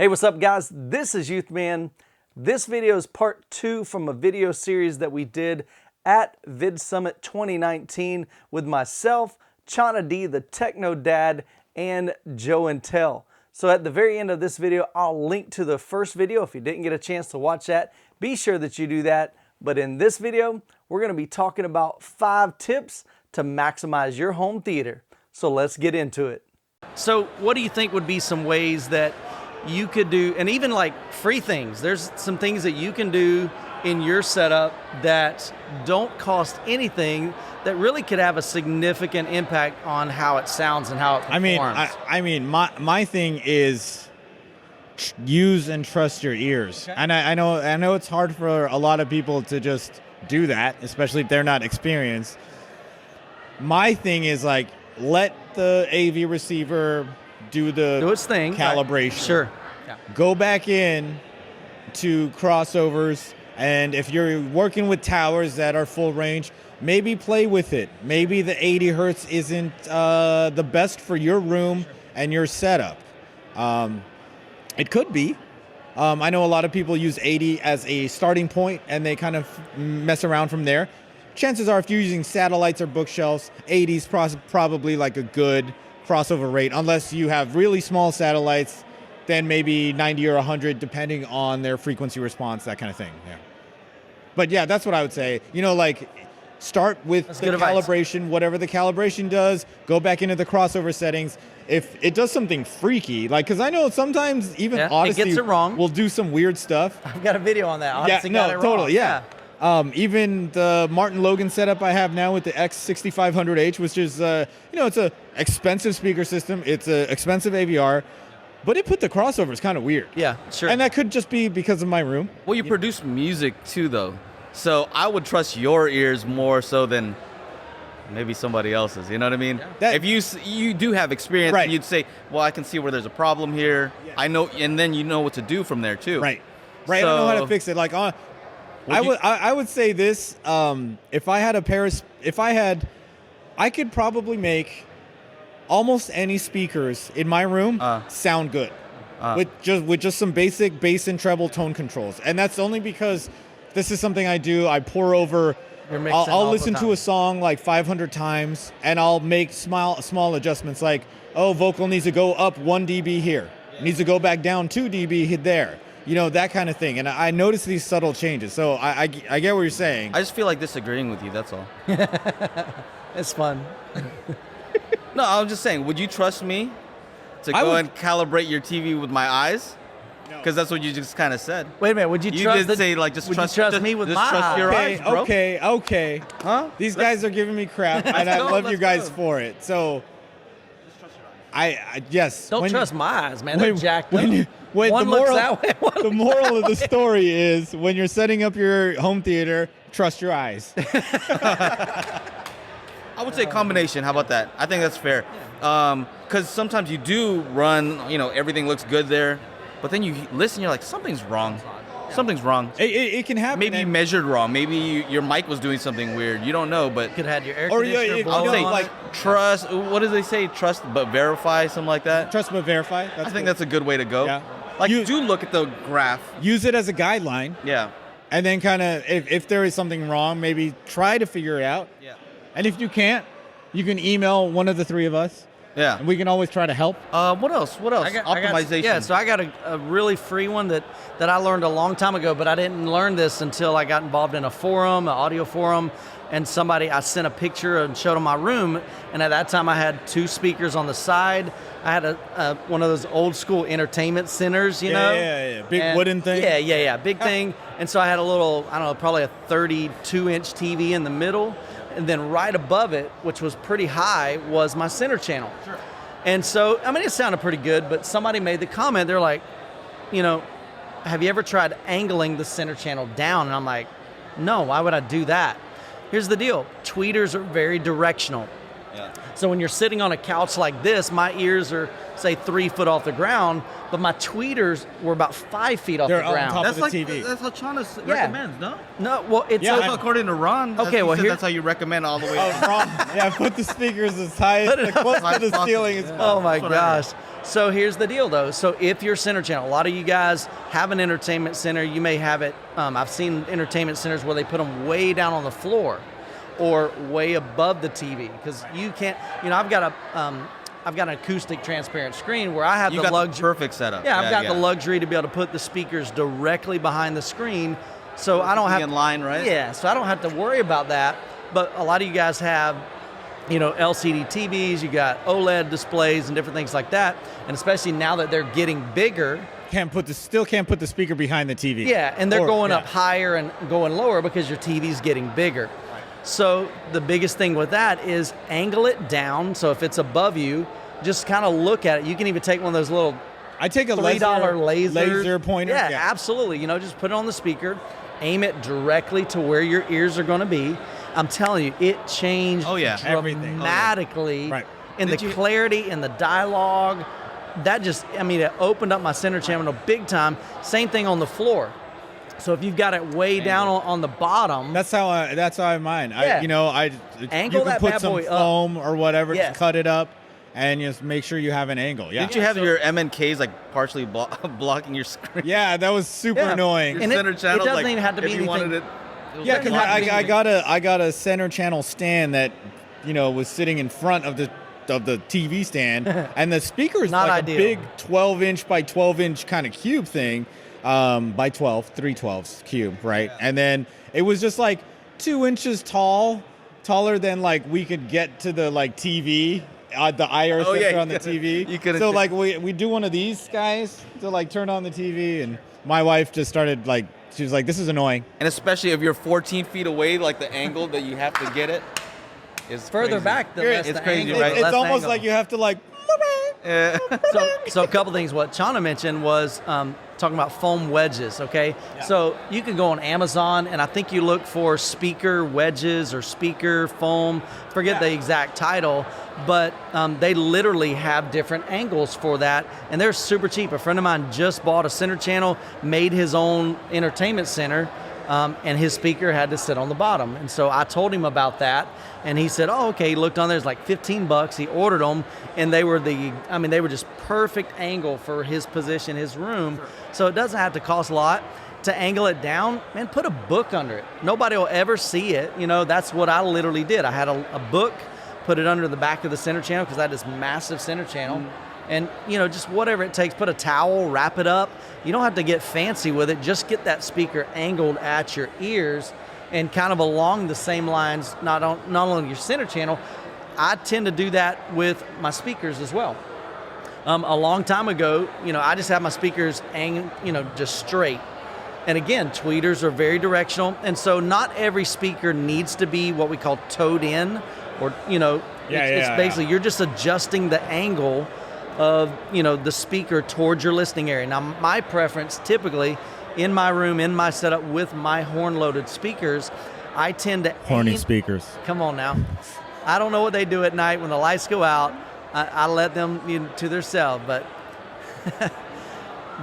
Hey, what's up guys? This is Youth Man. This video is part 2 from a video series that we did at Vid Summit 2019 with myself, Chana D, the Techno Dad, and Joe and Tell. So at the very end of this video, I'll link to the first video. If you didn't get a chance to watch that, be sure that you do that. But in this video, we're going to be talking about 5 tips to maximize your home theater. So let's get into it. So what do you think would be some ways that you could do, and even like free things, there's some things that you can do in your setup that don't cost anything that really could have a significant impact on how it sounds and how it performs? I mean, my thing is use and trust your ears. Okay. And I know it's hard for a lot of people to just do that, especially if they're not experienced. My thing is like, let the AV receiver do its thing, calibration. Right. Sure. Yeah. Go back in to crossovers, and if you're working with towers that are full range, maybe play with it. Maybe the 80 hertz isn't the best for your room and your setup. It could be. I know a lot of people use 80 as a starting point, and they kind of mess around from there. Chances are, if you're using satellites or bookshelves, 80 is probably like a good crossover rate, unless you have really small satellites, then maybe 90 or 100, depending on their frequency response, that kind of thing. Yeah. But yeah, that's what I would say. You know, like, start with the calibration, whatever the calibration does, go back into the crossover settings. If it does something freaky, like, because I know sometimes even Odyssey gets it wrong. Will do some weird stuff. I've got a video on that. Odyssey got it wrong. Totally, yeah. Even the Martin Logan setup I have now with the X6500H, which is, it's a expensive speaker system. It's an expensive AVR, but it put the crossovers kind of weird. Yeah, sure. And that could just be because of my room. Well, you produce music too, though. So I would trust your ears more so than maybe somebody else's. You know what I mean? Yeah. If you do have experience, right, and you'd say, well, I can see where there's a problem here. Yeah. I know, and then you know what to do from there too. Right. Right. So, I don't know how to fix it. Like, I would say this, if I had I could probably make almost any speakers in my room sound good with just some basic bass and treble tone controls. And that's only because this is something I do. I pour over, I'll listen to a song like 500 times, and I'll make small adjustments like, oh, vocal needs to go up 1 dB here, needs to go back down 2 dB there. You know, that kind of thing. And I notice these subtle changes. So I get what you're saying. I just feel like disagreeing with you, that's all. It's fun. No, I was just saying, would you trust me to go and calibrate your TV with my eyes? Because that's what you just kind of said. Wait a minute, would you trust me with my eyes? Your eyes, bro? Okay. Huh? These guys are giving me crap, and I love you guys for it. So, yes. Don't trust my eyes, man. They're jacked up. One looks that way. The moral of the story is, when you're setting up your home theater, trust your eyes. I would say combination. How about that? I think that's fair. Because sometimes you do run, everything looks good there, but then you listen, you're like, something's wrong. Something's wrong. It can happen. Maybe you measured wrong. Maybe your mic was doing something weird. You don't know, but could have had your air conditioner blown on. I would say trust. What do they say? Trust but verify, something like that. Trust but verify. I think that's a good way to go. Yeah. Like, you do look at the graph. Use it as a guideline. Yeah. And then kind of, if there is something wrong, maybe try to figure it out. Yeah. And if you can't, you can email one of the 3 of us. Yeah. And we can always try to help. What else? Optimization. So I got a really free one that I learned a long time ago, but I didn't learn this until I got involved in a forum, an audio forum, and I sent a picture and showed them my room, and at that time I had 2 speakers on the side. I had one of those old school entertainment centers, you know? Yeah. Big wooden thing? Yeah. Big thing. And so I had a little, I don't know, probably a 32-inch TV in the middle. And then right above it, which was pretty high, was my center channel. Sure. And so, it sounded pretty good, but somebody made the comment, they're like, have you ever tried angling the center channel down? And I'm like, no, why would I do that? Here's the deal. Tweeters are very directional. Yeah. So when you're sitting on a couch like this, my ears are, say, 3 foot off the ground, but my tweeters were about 5 feet off the ground. They're on top of the TV. That's how Chana recommends, no? No, well, it's... Yeah, according to Ron, okay, that's how you recommend all the way. Ron, put the speakers as high as close to the ceiling as possible. Oh my gosh. So here's the deal, though. So if your center channel, a lot of you guys have an entertainment center. You may have it. I've seen entertainment centers where they put them way down on the floor, or way above the TV, because you can't. You know, I've got an acoustic transparent screen where I have the luxury. Perfect setup. Yeah, I've got the luxury to be able to put the speakers directly behind the screen, so I don't have in line, right? Yeah, so I don't have to worry about that. But a lot of you guys have, you know, LCD TVs, you got OLED displays and different things like that, and especially now that they're getting bigger. Still can't put the speaker behind the TV. Yeah, and they're going up higher and going lower because your TV's getting bigger. So the biggest thing with that is angle it down. So if it's above you, just kind of look at it. You can even take one of those little I take a $3 laser pointer. Yeah, absolutely. You know, just put it on the speaker, aim it directly to where your ears are going to be. I'm telling you, it changed dramatically in the clarity, in the dialogue. That just, I mean, it opened up my center channel big time. Same thing on the floor. So if you've got it way down on the bottom, that's how I have mine. Yeah. You can put some foam or whatever to cut it up, and just make sure you have an angle. Yeah. Did you have your MNKs like partially blocking your screen? Yeah, that was super annoying. Your center channel. It doesn't even have to be anything. Yeah, because I got a center channel stand that, you know, was sitting in front of the TV stand, and the speaker is like a big 12-inch by 12-inch kind of cube thing. By 12, 3/12 cube, right? Yeah. And then it was just like 2 inches taller than like we could get to the like TV, the IR sensor on the TV. So like we do one of these guys to like turn on the TV, and my wife just started like, she was like, this is annoying. And especially if you're 14 feet away, like the angle that you have to get it is further crazy. back. It's crazy, right? It's almost like you have to like. So a couple things. What Chana mentioned was talking about foam wedges, okay? Yeah. So you can go on Amazon, and I think you look for speaker wedges or speaker foam, forget the exact title, but they literally have different angles for that, and they're super cheap. A friend of mine just bought a center channel, made his own entertainment center, and his speaker had to sit on the bottom. And so I told him about that, and he said, oh, okay. He looked on there, it's like $15. He ordered them, and they were just perfect angle for his position, his room. Sure. So it doesn't have to cost a lot. To angle it down, man, put a book under it. Nobody will ever see it. You know, that's what I literally did. I had a book, put it under the back of the center channel, because I had this massive center channel. And, you know, just whatever it takes, put a towel, wrap it up. You don't have to get fancy with it. Just get that speaker angled at your ears and kind of along the same lines, not only your center channel. I tend to do that with my speakers as well. A long time ago, you know, I just had my speakers just straight. And again, tweeters are very directional. And so not every speaker needs to be what we call toed in, or, you know, it's basically you're just adjusting the angle of, you know, the speaker towards your listening area. Now, my preference typically in my room, in my setup with my horn-loaded speakers, I tend to horny speakers. Come on now. I don't know what they do at night when the lights go out. I let them to themselves, but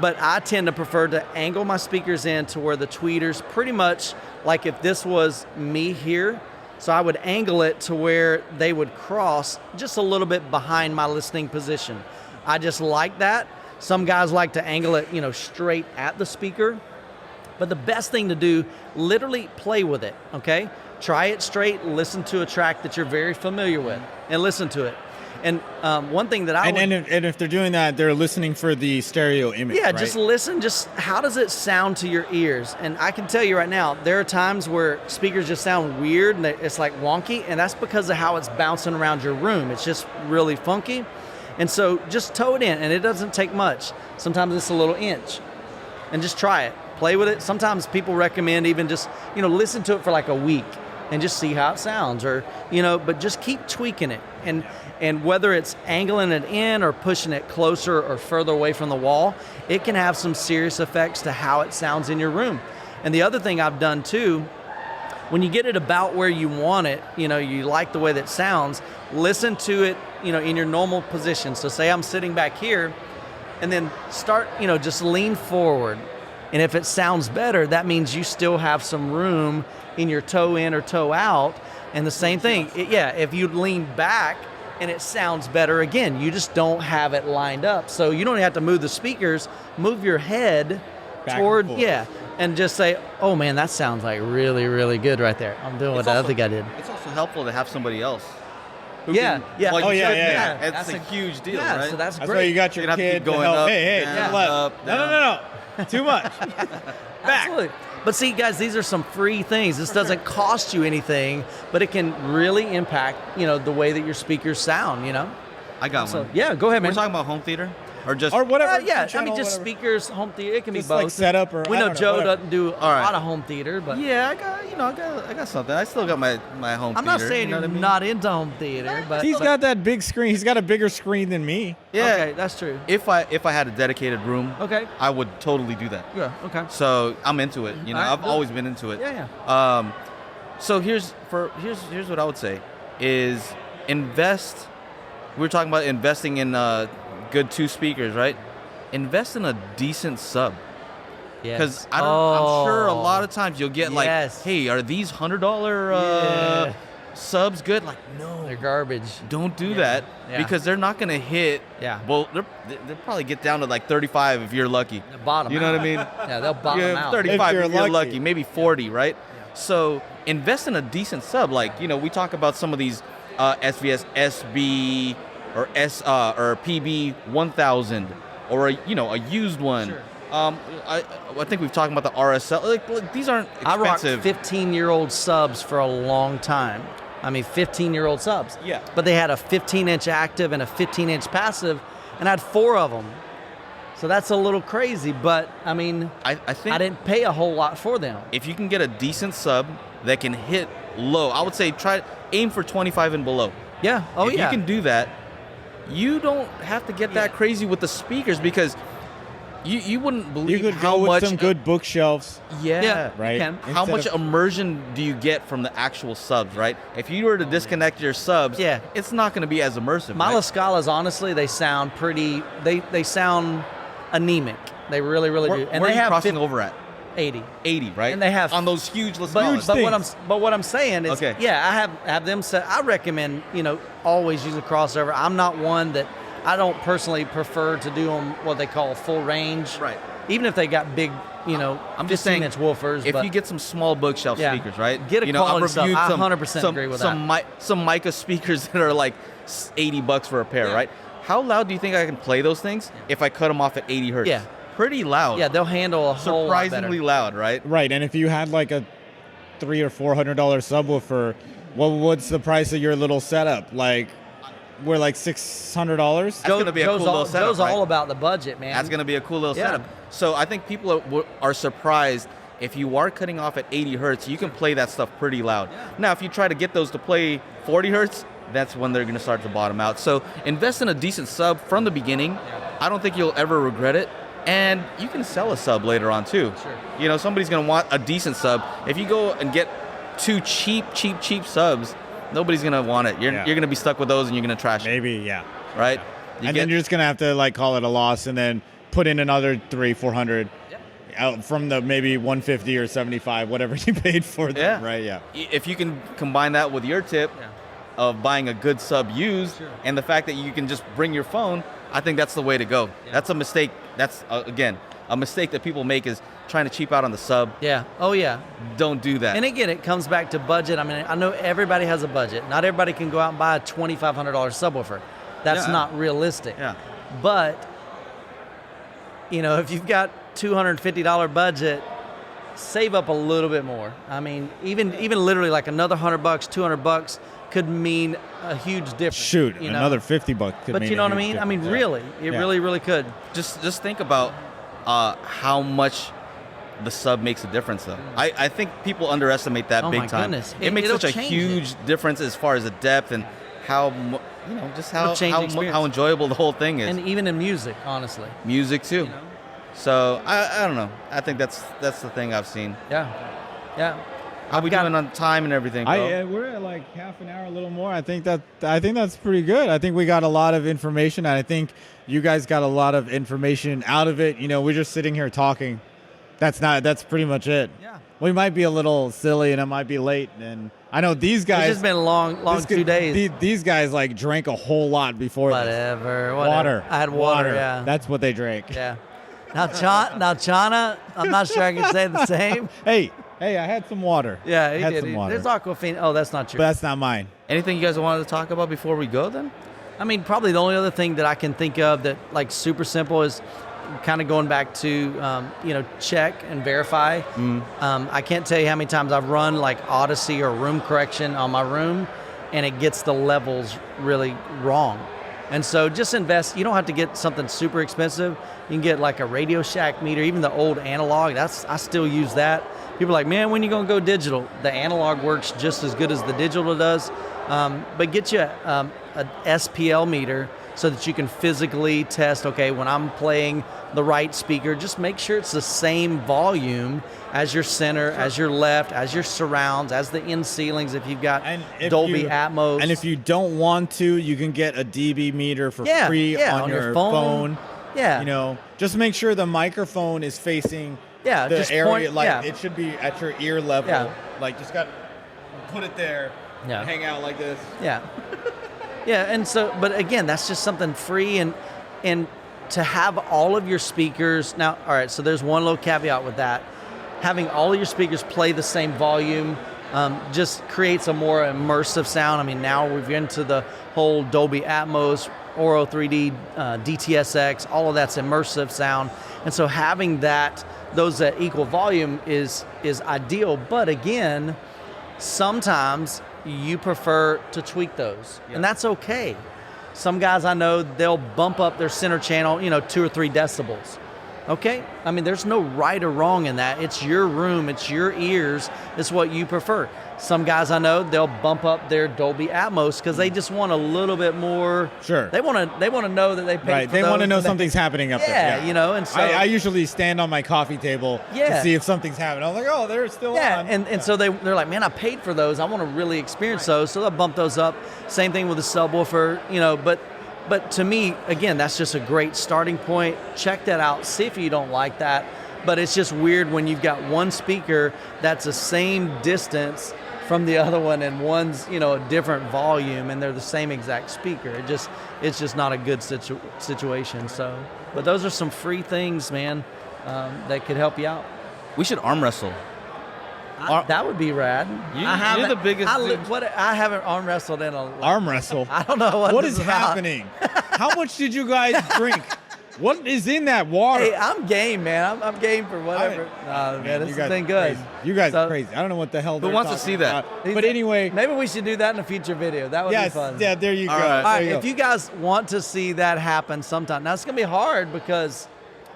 but I tend to prefer to angle my speakers in to where the tweeters, pretty much like if this was me here, so I would angle it to where they would cross just a little bit behind my listening position. I just like that. Some guys like to angle it, you know, straight at the speaker. But the best thing to do, literally play with it, okay? Try it straight, listen to a track that you're very familiar with, and listen to it. And one thing that and if they're doing that, they're listening for the stereo image. Yeah, right? Just listen. Just how does it sound to your ears? And I can tell you right now, there are times where speakers just sound weird and it's like wonky, and that's because of how it's bouncing around your room. It's just really funky. And so just toe it in, and it doesn't take much. Sometimes it's a little inch, and just try it. Play with it. Sometimes people recommend even just, you know, listen to it for like a week and just see how it sounds, or, you know, but just keep tweaking it. And whether it's angling it in or pushing it closer or further away from the wall, it can have some serious effects to how it sounds in your room. And the other thing I've done too, when you get it about where you want it, you know, you like the way that it sounds, listen to it, you know, in your normal position. So say I'm sitting back here, and then start, you know, just lean forward. And if it sounds better, that means you still have some room in your toe in or toe out. And the same thing, if you lean back, and it sounds better again. You just don't have it lined up. So you don't have to move the speakers, move your head Back toward, and forth. and just say, oh man, that sounds like really, really good right there. I'm doing what the other guy did. It's also helpful to have somebody else. Yeah, yeah. Like, Oh, yeah. It's That's a huge deal, yeah, right? so that's That's great. why you got your You'd have to kid keep going to help. up, Hey, down, to the left. up, No. Too much. Back. Absolutely. But see, guys, these are some free things. This doesn't cost you anything, but it can really impact, the way that your speakers sound, I got So, one. yeah, go ahead, We're man. talking about home theater? Or just Or whatever. Yeah, channel, just whatever. speakers, home theater. It can Just be both. like setup or we I know don't know, Joe whatever. doesn't do a All right. lot of home theater, but Yeah, I got something. I still got my home I'm theater. not saying you know you're what I mean? not into home theater, but He's got that big screen. He's got a bigger screen than me. Yeah. okay, that's true. If I had a dedicated room, Okay. I would totally do that. Yeah. Okay. So I'm into it. All right, I've good. always been into it. Yeah. So here's what I would say is invest. We were talking about investing in good 2 speakers, right? Invest in a decent sub. Because I'm sure a lot of times you'll get like, Yes. hey, are these $100 subs good? Like, no, They're garbage. don't do that Yeah. because they're not gonna hit. Yeah. Well, they'll probably get down to like 35 if you're lucky. The bottom. You know what I mean? Yeah, they'll bottom Yeah, out. 35 If if you're you're lucky. lucky, maybe 40, right? So invest in a decent sub. Like, we talk about some of these SVS SB or or PB 1000 or a used one. Sure. I think we've talked about the RSL. Like these aren't I rocked expensive. 15-year-old subs for a long time. I mean, 15-year-old subs. Yeah. But they had a 15-inch active and a 15-inch passive, and I had 4 of them. So that's a little crazy, but I mean, I think I didn't pay a whole lot for them. if you can get a decent sub that can hit low, I would say aim for 25 and below. Yeah. Oh, if yeah. you can do that, you don't have to get that crazy with the speakers because you wouldn't You believe could how go with much some good bookshelves. Yeah. Right. You can. How much immersion do you get from the actual subs, right? If you were to disconnect your subs, Yeah. it's not going to be as immersive. My right? La Scalas, honestly, they sound pretty. They sound anemic. They really, really do. And where they are you have crossing over at? 80. 80, right? And they have- on those huge La But, Scalas. but what I'm saying is, Okay. yeah, I have them set. I recommend always use a crossover. I'm not one that I don't personally prefer to do them what they call full range. Right. Even if they got big, I'm just saying, 15-inch woofers. if but you get some small bookshelf Yeah. speakers, right? Get a I've quality stuff. reviewed I some, 100% agree with some mica speakers that are like $80 for a pair, Yeah. right? How loud do you think I can play those things if I cut them off at 80 hertz? Yeah. Pretty loud. yeah, they'll handle a whole lot surprisingly better. loud, right? Right, and if you had like a $300 or $400 subwoofer, what's the price of your little setup? Like, we're like $600. That's gonna be a cool little setup, Joe's right? all about the budget, man. That's going to be a cool little Yeah. setup. So I think people are surprised if you are cutting off at 80 hertz, you can play that stuff pretty loud. Now, if you try to get those to play 40 hertz, that's when they're going to start to bottom out. So invest in a decent sub from the beginning. I don't think you'll ever regret it. And you can sell a sub later on too. Sure. Somebody's going to want a decent sub. If you go and get 2 cheap subs, nobody's going to want it. You're going to be stuck with those and you're going to trash it, Maybe, yeah. right? Then you're just going to have to like call it a loss and then put in another $300-400 out from the maybe 150 or 75, whatever you paid for them, right? Yeah. If you can combine that with your tip of buying a good sub used and the fact that you can just bring your phone, I think that's the way to go. Yeah. That's a mistake. That's, again, a mistake that people make is trying to cheap out on the sub. Yeah. Oh, yeah. Don't do that. And again, it comes back to budget. I mean, I know everybody has a budget. Not everybody can go out and buy a $2,500 subwoofer. That's Yeah. not realistic. Yeah. But, if you've got $250 budget, save up a little bit more. I mean, even literally like another $100, $200 could mean a huge difference. Shoot, you know? another $50 could But mean you know a what I huge mean? I mean, difference. really, it Yeah. really, really could. Just think about how much the sub makes a difference, though. I think people underestimate that Oh, big my time. goodness. It makes It'll such a change huge difference as far as the depth and how just It'll change the experience. how enjoyable the whole thing is. And even in music, honestly. Music too. You know? So I don't know. I think that's the thing I've seen. Yeah. Yeah. How we doing on time and everything, bro? We're at like half an hour, a little more. I think that's pretty good. I think we got a lot of information, and I think you guys got a lot of information out of it. We're just sitting here talking. That's pretty much it. Yeah. We might be a little silly, and it might be late, and I know these guys. It's just been a long 2 days. These guys like drank a whole lot before Whatever. Water. I had water. Yeah. That's what they drank. Yeah. Now, Chana, I'm not sure I can say the same. Hey, I had some water. Yeah, he had did. some water. There's Aquafina. Oh, that's not true. But that's not mine. Anything you guys wanted to talk about before we go then? I mean, probably the only other thing that I can think of that like super simple is kind of going back to, check and verify. I can't tell you how many times I've run like Odyssey or room correction on my room and it gets the levels really wrong. And so just invest. You don't have to get something super expensive. You can get like a Radio Shack meter, even the old analog. I still use that. People are like, man, when are you going to go digital? The analog works just as good as the digital does. But get you an SPL meter so that you can physically test, okay, when I'm playing the right speaker, just make sure it's the same volume as your center, as your left, as your surrounds, as the in ceilings if you've got Dolby Atmos. And if you don't want to, you can get a dB meter for free on your phone. Yeah. Just make sure the microphone is facing the area. It should be at your ear level. Yeah. Like, just got to put it there. Yeah. Hang out like this. Yeah. Yeah, and so, but again, that's just something free, and to have all of your speakers, now, all right, so there's one little caveat with that. Having all of your speakers play the same volume just creates a more immersive sound. I mean, now we've into the whole Dolby Atmos, Oro 3D, DTSX, all of that's immersive sound. And so having those at equal volume is ideal, but again, sometimes you prefer to tweak those, and that's okay. Some guys I know, they'll bump up their center channel, 2 or 3 decibels. Okay? I mean, there's no right or wrong in that. It's your room, it's your ears, it's what you prefer. Some guys I know, they'll bump up their Dolby Atmos because they just want a little bit more. Sure. They want to know that they paid right. for They those, want to know something's happening up there. Yeah, and so I usually stand on my coffee table to see if something's happening. I'm like, oh, they're still on. And so they're like, man, I paid for those. I want to really experience those. So they'll bump those up. Same thing with the subwoofer, But to me, again, that's just a great starting point. Check that out. See if you don't like that. But it's just weird when you've got one speaker that's the same distance from the other one, and one's a different volume, and they're the same exact speaker. It's just not a good situation. So, but those are some free things, man, that could help you out. We should arm wrestle. That would be rad. You're the biggest. I haven't arm wrestled in a. Arm wrestle. I don't know what is happening. How much did you guys drink? What is in that water? Hey, I'm game, man. I'm game for whatever. Man, this has been good. Crazy. You guys are crazy. I don't know what the hell. Who wants to see that? But anyway, maybe we should do that in a future video. That would be fun. Yeah, there you go. All right. All right, if you guys want to see that happen sometime, now it's gonna be hard because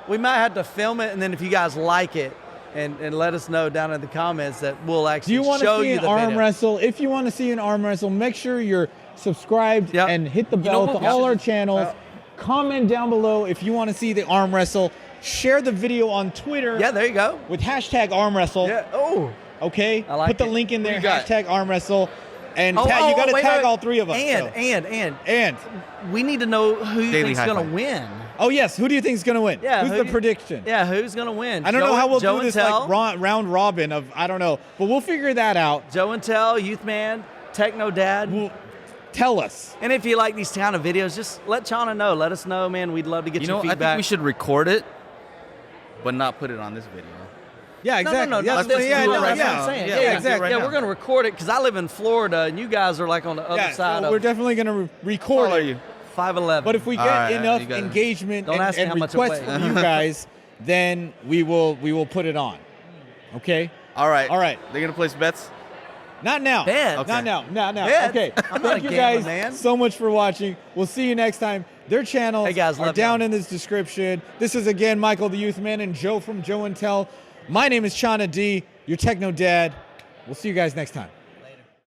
we might have to film it, and then if you guys like it, and let us know down in the comments that we'll actually show you the video. Do you want to see an arm wrestle? If you want to see an arm wrestle, make sure you're subscribed and hit the bell to all our channels. Comment down below if you want to see the arm wrestle. Share the video on Twitter. Yeah, there you go. With hashtag arm wrestle. Yeah. Oh. Okay. I like Put the link in there. Hashtag arm wrestle. And you got to tag all 3 of us. And we need to know who you think's going to win. Oh, yes. Who do you think is going to win? Yeah, who's the prediction? Yeah, who's going to win? I don't know how we'll do this like round robin of, I don't know. But we'll figure that out. Joe and Tell, Youth Man, Techno Dad. Well, tell us. And if you like these kind of videos, just let Chana know. Let us know, man. We'd love to get your feedback. I think we should record it, but not put it on this video. Yeah, exactly. No, that's what I'm saying. saying. Yeah, exactly. Yeah, we're going to record it because I live in Florida, and you guys are like on the other side of. We're definitely going to record it. 5'11". But if we get enough engagement and requests from you guys, then we will put it on. Okay? All right. They're going to place bets? Not now. Okay. Not now. Bets? Okay. Thank you guys so much for watching. We'll see you next time. Their channels are down in this description. This is, again, Michael the Youth Man and Joe from Joe and Tell. My name is Chana D, your Techno Dad. We'll see you guys next time.